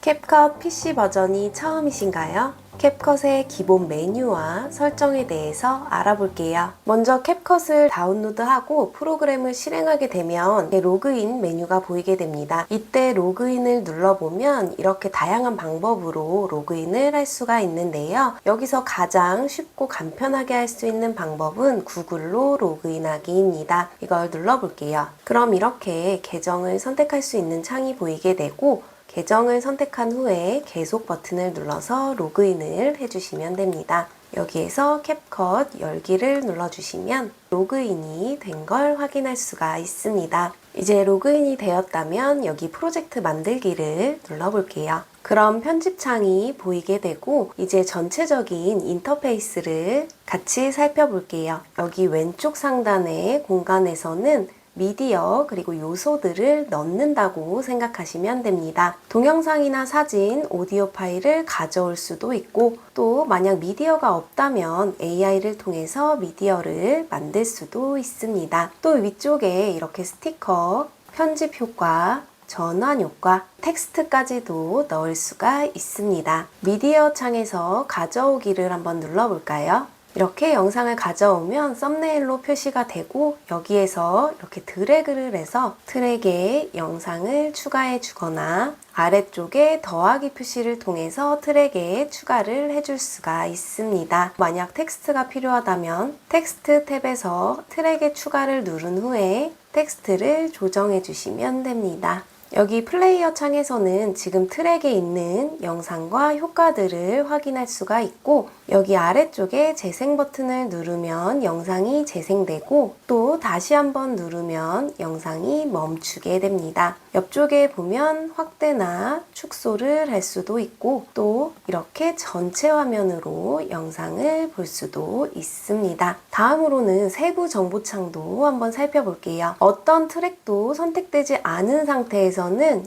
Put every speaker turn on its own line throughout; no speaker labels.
캡컷 PC 버전이 처음이신가요? 캡컷의 기본 메뉴와 설정에 대해서 알아볼게요. 먼저 캡컷을 다운로드하고 프로그램을 실행하게 되면 로그인 메뉴가 보이게 됩니다. 이때 로그인을 눌러보면 이렇게 다양한 방법으로 로그인을 할 수가 있는데요. 여기서 가장 쉽고 간편하게 할 수 있는 방법은 구글로 로그인하기입니다. 이걸 눌러볼게요. 그럼 이렇게 계정을 선택할 수 있는 창이 보이게 되고 계정을 선택한 후에 계속 버튼을 눌러서 로그인을 해주시면 됩니다. 여기에서 캡컷 열기를 눌러주시면 로그인이 된 걸 확인할 수가 있습니다. 이제 로그인이 되었다면 여기 프로젝트 만들기를 눌러볼게요. 그럼 편집창이 보이게 되고 이제 전체적인 인터페이스를 같이 살펴볼게요. 여기 왼쪽 상단의 공간에서는 미디어 그리고 요소들을 넣는다고 생각하시면 됩니다. 동영상이나 사진, 오디오 파일을 가져올 수도 있고 또 만약 미디어가 없다면 AI를 통해서 미디어를 만들 수도 있습니다. 또 위쪽에 이렇게 스티커, 편집 효과, 전환 효과, 텍스트까지도 넣을 수가 있습니다. 미디어 창에서 가져오기를 한번 눌러볼까요? 이렇게 영상을 가져오면 썸네일로 표시가 되고 여기에서 이렇게 드래그를 해서 트랙에 영상을 추가해 주거나 아래쪽에 더하기 표시를 통해서 트랙에 추가를 해줄 수가 있습니다. 만약 텍스트가 필요하다면 텍스트 탭에서 트랙에 추가를 누른 후에 텍스트를 조정해 주시면 됩니다. 여기 플레이어 창에서는 지금 트랙에 있는 영상과 효과들을 확인할 수가 있고 여기 아래쪽에 재생 버튼을 누르면 영상이 재생되고 또 다시 한번 누르면 영상이 멈추게 됩니다. 옆쪽에 보면 확대나 축소를 할 수도 있고 또 이렇게 전체 화면으로 영상을 볼 수도 있습니다. 다음으로는 세부 정보창도 한번 살펴볼게요. 어떤 트랙도 선택되지 않은 상태에서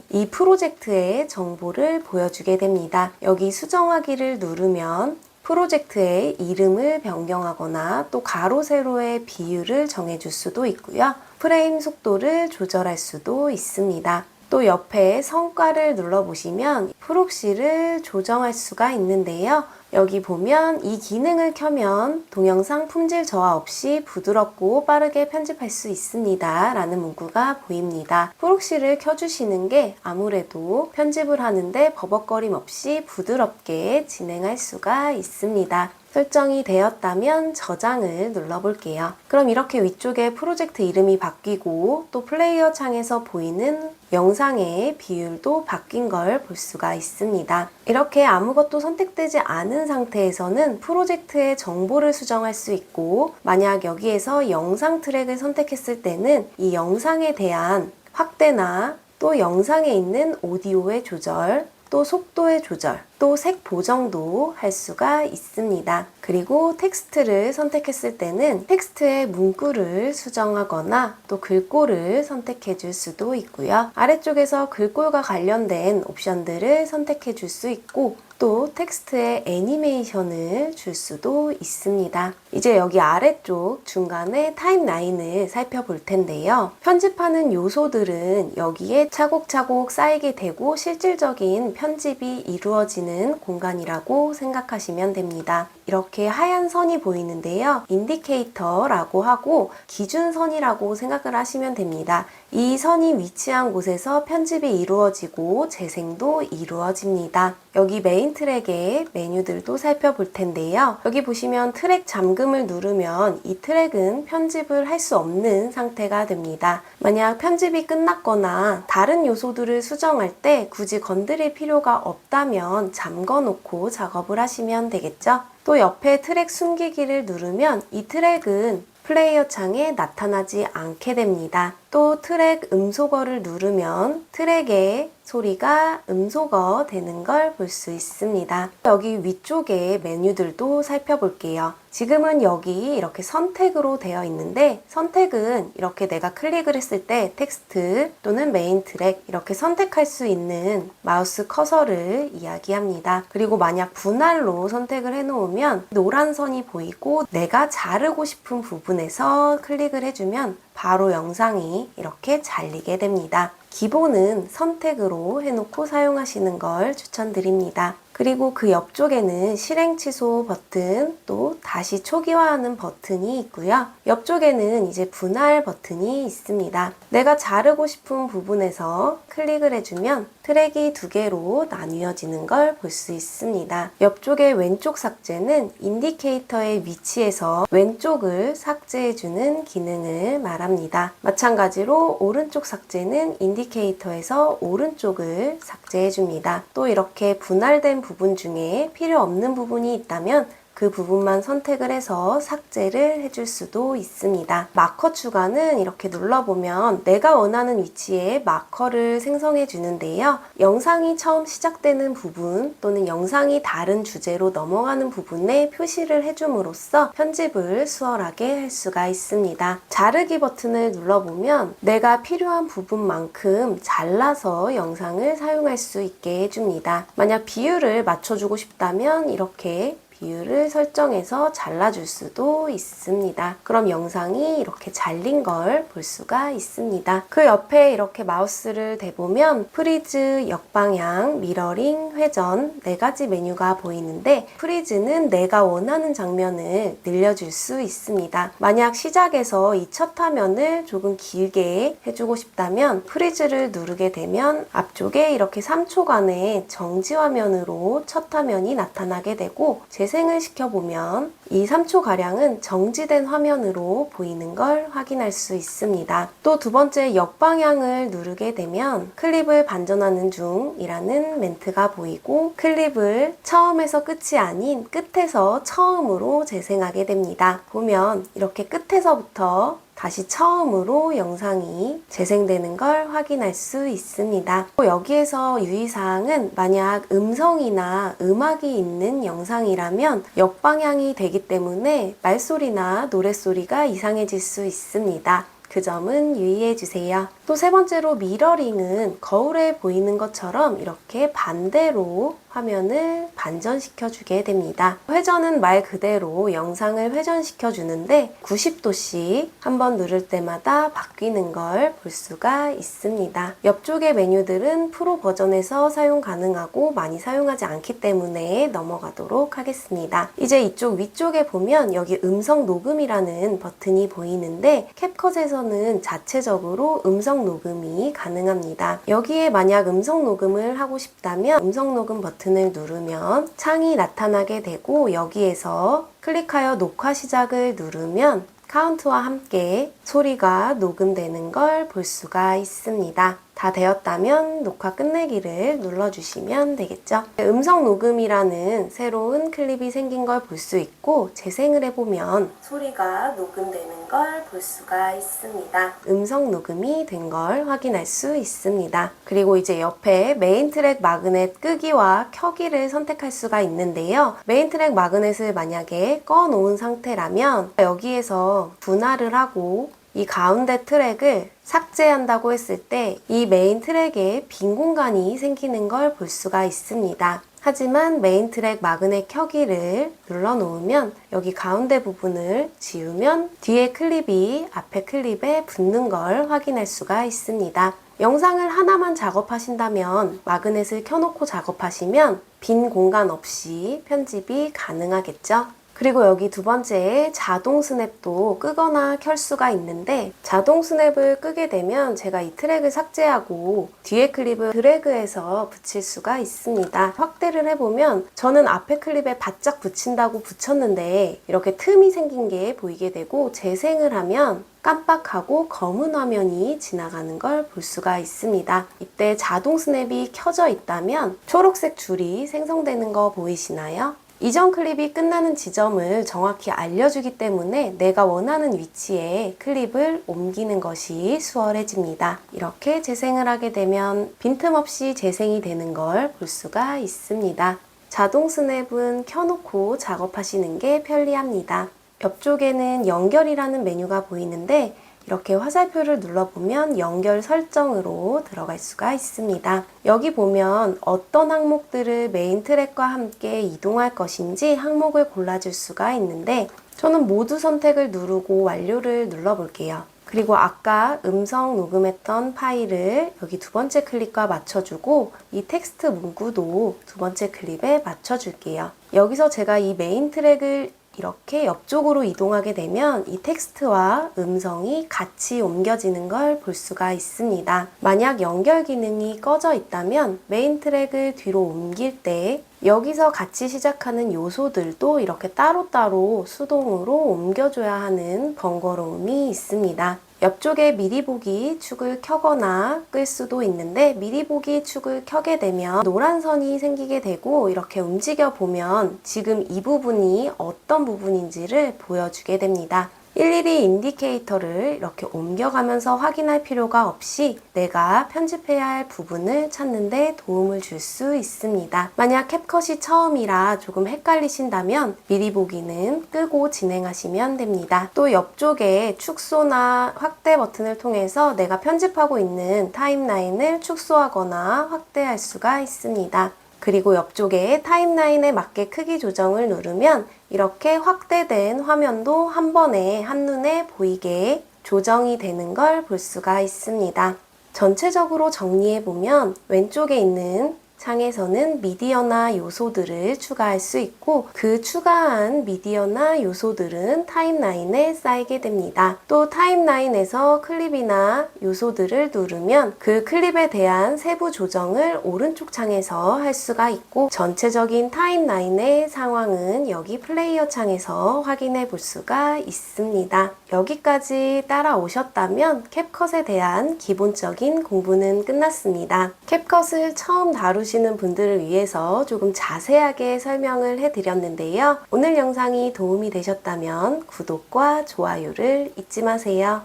이 프로젝트의 정보를 보여주게 됩니다. 여기 수정하기를 누르면 프로젝트의 이름을 변경하거나 또 가로 세로의 비율을 정해줄 수도 있고요. 프레임 속도를 조절할 수도 있습니다. 또 옆에 성과를 눌러보시면 프록시를 조정할 수가 있는데요. 여기 보면 이 기능을 켜면 동영상 품질 저하 없이 부드럽고 빠르게 편집할 수 있습니다 라는 문구가 보입니다. 프록시를 켜주시는 게 아무래도 편집을 하는데 버벅거림 없이 부드럽게 진행할 수가 있습니다. 설정이 되었다면 저장을 눌러볼게요. 그럼 이렇게 위쪽에 프로젝트 이름이 바뀌고 또 플레이어 창에서 보이는 영상의 비율도 바뀐 걸 볼 수가 있습니다. 이렇게 아무것도 선택되지 않은 상태에서는 프로젝트의 정보를 수정할 수 있고 만약 여기에서 영상 트랙을 선택했을 때는 이 영상에 대한 확대나 또 영상에 있는 오디오의 조절 또 속도의 조절, 또 색 보정도 할 수가 있습니다. 그리고 텍스트를 선택했을 때는 텍스트의 문구를 수정하거나 또 글꼴을 선택해 줄 수도 있고요. 아래쪽에서 글꼴과 관련된 옵션들을 선택해 줄 수 있고 또 텍스트에 애니메이션을 줄 수도 있습니다. 이제 여기 아래쪽 중간에 타임라인을 살펴볼 텐데요. 편집하는 요소들은 여기에 차곡차곡 쌓이게 되고 실질적인 편집이 이루어지는 공간이라고 생각하시면 됩니다. 이렇게 하얀 선이 보이는데요. 인디케이터라고 하고 기준선이라고 생각을 하시면 됩니다. 이 선이 위치한 곳에서 편집이 이루어지고 재생도 이루어집니다. 여기 메인 트랙의 메뉴들도 살펴볼 텐데요. 여기 보시면 트랙 잠금을 누르면 이 트랙은 편집을 할 수 없는 상태가 됩니다. 만약 편집이 끝났거나 다른 요소들을 수정할 때 굳이 건드릴 필요가 없다면 잠궈 놓고 작업을 하시면 되겠죠? 또 옆에 트랙 숨기기를 누르면 이 트랙은 플레이어 창에 나타나지 않게 됩니다. 또 트랙 음소거를 누르면 트랙의 소리가 음소거 되는 걸 볼 수 있습니다. 여기 위쪽에 메뉴들도 살펴볼게요. 지금은 여기 이렇게 선택으로 되어 있는데 선택은 이렇게 내가 클릭을 했을 때 텍스트 또는 메인 트랙 이렇게 선택할 수 있는 마우스 커서를 이야기합니다. 그리고 만약 분할로 선택을 해놓으면 노란 선이 보이고 내가 자르고 싶은 부분에서 클릭을 해주면 바로 영상이 이렇게 잘리게 됩니다. 기본은 선택으로 해놓고 사용하시는 걸 추천드립니다. 그리고 그 옆쪽에는 실행 취소 버튼, 또 다시 초기화하는 버튼이 있고요. 옆쪽에는 이제 분할 버튼이 있습니다. 내가 자르고 싶은 부분에서 클릭을 해주면 트랙이 두 개로 나뉘어지는 걸 볼 수 있습니다. 옆쪽의 왼쪽 삭제는 인디케이터의 위치에서 왼쪽을 삭제해주는 기능을 말합니다. 마찬가지로 오른쪽 삭제는 인디케이터에서 오른쪽을 삭제해줍니다. 또 이렇게 분할된 부분 중에 필요 없는 부분이 있다면 그 부분만 선택을 해서 삭제를 해줄 수도 있습니다. 마커 추가는 이렇게 눌러보면 내가 원하는 위치에 마커를 생성해 주는데요. 영상이 처음 시작되는 부분 또는 영상이 다른 주제로 넘어가는 부분에 표시를 해줌으로써 편집을 수월하게 할 수가 있습니다. 자르기 버튼을 눌러보면 내가 필요한 부분만큼 잘라서 영상을 사용할 수 있게 해줍니다. 만약 비율을 맞춰주고 싶다면 이렇게 비율을 설정해서 잘라줄 수도 있습니다. 그럼 영상이 이렇게 잘린 걸 볼 수가 있습니다. 그 옆에 이렇게 마우스를 대보면 프리즈, 역방향, 미러링, 회전 4가지 메뉴가 보이는데 프리즈는 내가 원하는 장면을 늘려줄 수 있습니다. 만약 시작에서 이 첫 화면을 조금 길게 해주고 싶다면 프리즈를 누르게 되면 앞쪽에 이렇게 3초간의 정지 화면으로 첫 화면이 나타나게 되고 재생을 시켜보면 이 3초가량은 정지된 화면으로 보이는 걸 확인할 수 있습니다. 또 두 번째 역방향을 누르게 되면 클립을 반전하는 중이라는 멘트가 보이고 클립을 처음에서 끝이 아닌 끝에서 처음으로 재생하게 됩니다. 보면 이렇게 끝에서부터 다시 처음으로 영상이 재생되는 걸 확인할 수 있습니다. 여기에서 유의사항은 만약 음성이나 음악이 있는 영상이라면 역방향이 되기 때문에 말소리나 노랫소리가 이상해질 수 있습니다. 그 점은 유의해 주세요. 또 세 번째로 미러링은 거울에 보이는 것처럼 이렇게 반대로 화면을 반전시켜 주게 됩니다. 회전은 말 그대로 영상을 회전시켜 주는데 90도씩 한번 누를 때마다 바뀌는 걸 볼 수가 있습니다. 옆쪽의 메뉴들은 프로 버전에서 사용 가능하고 많이 사용하지 않기 때문에 넘어가도록 하겠습니다. 이제 이쪽 위쪽에 보면 여기 음성 녹음이라는 버튼이 보이는데 캡컷에서는 자체적으로 음성 녹음이 가능합니다. 여기에 만약 음성 녹음을 하고 싶다면 음성 녹음 버튼을 누르면 창이 나타나게 되고 여기에서 클릭하여 녹화 시작을 누르면 카운트와 함께 소리가 녹음되는 걸 볼 수가 있습니다. 다 되었다면 녹화 끝내기를 눌러주시면 되겠죠. 음성 녹음이라는 새로운 클립이 생긴 걸 볼 수 있고 재생을 해보면 소리가 녹음되는 걸 볼 수가 있습니다. 음성 녹음이 된 걸 확인할 수 있습니다. 그리고 이제 옆에 메인 트랙 마그넷 끄기와 켜기를 선택할 수가 있는데요. 메인 트랙 마그넷을 만약에 꺼놓은 상태라면 여기에서 분할을 하고 이 가운데 트랙을 삭제한다고 했을 때 이 메인 트랙에 빈 공간이 생기는 걸 볼 수가 있습니다. 하지만 메인 트랙 마그넷 켜기를 눌러 놓으면 여기 가운데 부분을 지우면 뒤에 클립이 앞에 클립에 붙는 걸 확인할 수가 있습니다. 영상을 하나만 작업하신다면 마그넷을 켜놓고 작업하시면 빈 공간 없이 편집이 가능하겠죠. 그리고 여기 두 번째에 자동 스냅도 끄거나 켤 수가 있는데 자동 스냅을 끄게 되면 제가 이 트랙을 삭제하고 뒤에 클립을 드래그해서 붙일 수가 있습니다. 확대를 해보면 저는 앞에 클립에 바짝 붙인다고 붙였는데 이렇게 틈이 생긴 게 보이게 되고 재생을 하면 깜빡하고 검은 화면이 지나가는 걸 볼 수가 있습니다. 이때 자동 스냅이 켜져 있다면 초록색 줄이 생성되는 거 보이시나요? 이전 클립이 끝나는 지점을 정확히 알려주기 때문에 내가 원하는 위치에 클립을 옮기는 것이 수월해집니다. 이렇게 재생을 하게 되면 빈틈없이 재생이 되는 걸 볼 수가 있습니다. 자동 스냅은 켜놓고 작업하시는 게 편리합니다. 옆쪽에는 연결이라는 메뉴가 보이는데 이렇게 화살표를 눌러보면 연결 설정으로 들어갈 수가 있습니다. 여기 보면 어떤 항목들을 메인 트랙과 함께 이동할 것인지 항목을 골라줄 수가 있는데 저는 모두 선택을 누르고 완료를 눌러볼게요. 그리고 아까 음성 녹음했던 파일을 여기 두 번째 클립과 맞춰주고 이 텍스트 문구도 두 번째 클립에 맞춰줄게요. 여기서 제가 이 메인 트랙을 이렇게 옆쪽으로 이동하게 되면 이 텍스트와 음성이 같이 옮겨지는 걸 볼 수가 있습니다. 만약 연결 기능이 꺼져 있다면 메인 트랙을 뒤로 옮길 때 여기서 같이 시작하는 요소들도 이렇게 따로따로 수동으로 옮겨줘야 하는 번거로움이 있습니다. 옆쪽에 미리 보기 축을 켜거나 끌 수도 있는데 미리 보기 축을 켜게 되면 노란 선이 생기게 되고 이렇게 움직여 보면 지금 이 부분이 어떤 부분인지를 보여주게 됩니다. 일일이 인디케이터를 이렇게 옮겨가면서 확인할 필요가 없이 내가 편집해야 할 부분을 찾는 데 도움을 줄 수 있습니다. 만약 캡컷이 처음이라 조금 헷갈리신다면 미리 보기는 끄고 진행하시면 됩니다. 또 옆쪽에 축소나 확대 버튼을 통해서 내가 편집하고 있는 타임라인을 축소하거나 확대할 수가 있습니다. 그리고 옆쪽에 타임라인에 맞게 크기 조정을 누르면 이렇게 확대된 화면도 한 번에 한눈에 보이게 조정이 되는 걸 볼 수가 있습니다. 전체적으로 정리해보면 왼쪽에 있는 창에서는 미디어나 요소들을 추가할 수 있고 그 추가한 미디어나 요소들은 타임라인에 쌓이게 됩니다. 또 타임라인에서 클립이나 요소들을 누르면 그 클립에 대한 세부 조정을 오른쪽 창에서 할 수가 있고 전체적인 타임라인의 상황은 여기 플레이어 창에서 확인해 볼 수가 있습니다. 여기까지 따라오셨다면 캡컷에 대한 기본적인 공부는 끝났습니다. 캡컷을 처음 다루시는 분들을 위해서 조금 자세하게 설명을 해드렸는데요. 오늘 영상이 도움이 되셨다면 구독과 좋아요를 잊지 마세요.